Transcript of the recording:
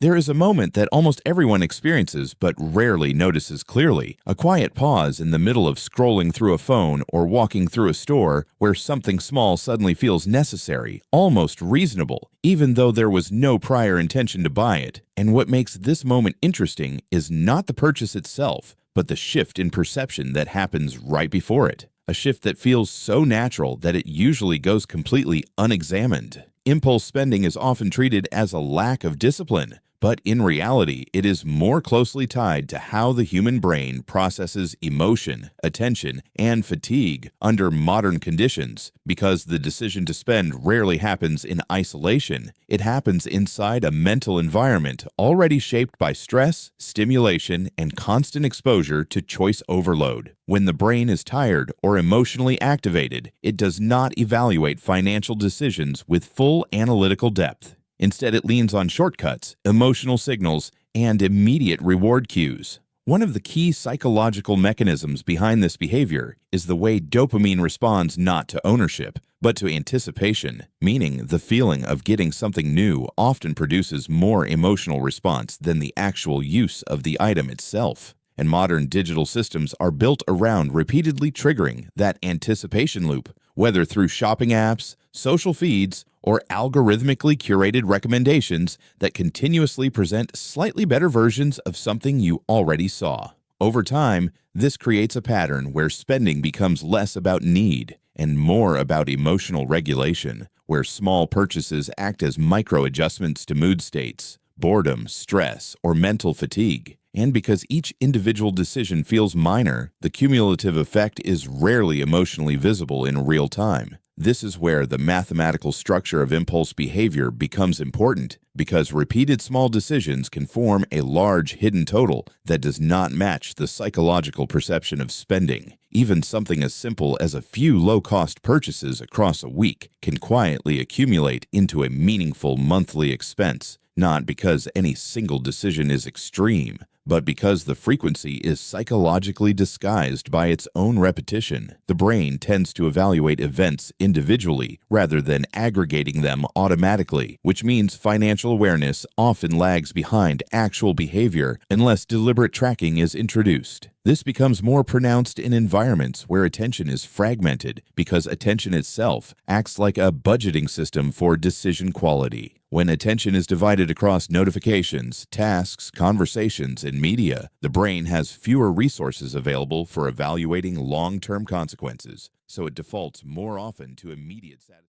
There is a moment that almost everyone experiences but rarely notices clearly, a quiet pause in the middle of scrolling through a phone or walking through a store where something small suddenly feels necessary, almost reasonable, even though there was no prior intention to buy it. And what makes this moment interesting is not the purchase itself, but the shift in perception that happens right before it. A shift that feels so natural that it usually goes completely unexamined. Impulse spending is often treated as a lack of discipline, but in reality, it is more closely tied to how the human brain processes emotion, attention, and fatigue under modern conditions. Because the decision to spend rarely happens in isolation, it happens inside a mental environment already shaped by stress, stimulation, and constant exposure to choice overload. When the brain is tired or emotionally activated, it does not evaluate financial decisions with full analytical depth. Instead, it leans on shortcuts, emotional signals, and immediate reward cues. One of the key psychological mechanisms behind this behavior is the way dopamine responds not to ownership, but to anticipation, meaning the feeling of getting something new often produces more emotional response than the actual use of the item itself. And modern digital systems are built around repeatedly triggering that anticipation loop, whether through shopping apps, social feeds, or algorithmically curated recommendations that continuously present slightly better versions of something you already saw. Over time, this creates a pattern where spending becomes less about need and more about emotional regulation, where small purchases act as micro-adjustments to mood states, boredom, stress, or mental fatigue. And because each individual decision feels minor, the cumulative effect is rarely emotionally visible in real time. This is where the mathematical structure of impulse behavior becomes important, because repeated small decisions can form a large hidden total that does not match the psychological perception of spending. Even something as simple as a few low-cost purchases across a week can quietly accumulate into a meaningful monthly expense, not because any single decision is extreme, but because the frequency is psychologically disguised by its own repetition. The brain tends to evaluate events individually rather than aggregating them automatically, which means financial awareness often lags behind actual behavior unless deliberate tracking is introduced. This becomes more pronounced in environments where attention is fragmented because attention itself acts like a budgeting system for decision quality. When attention is divided across notifications, tasks, conversations, and media, the brain has fewer resources available for evaluating long-term consequences, so it defaults more often to immediate satisfaction.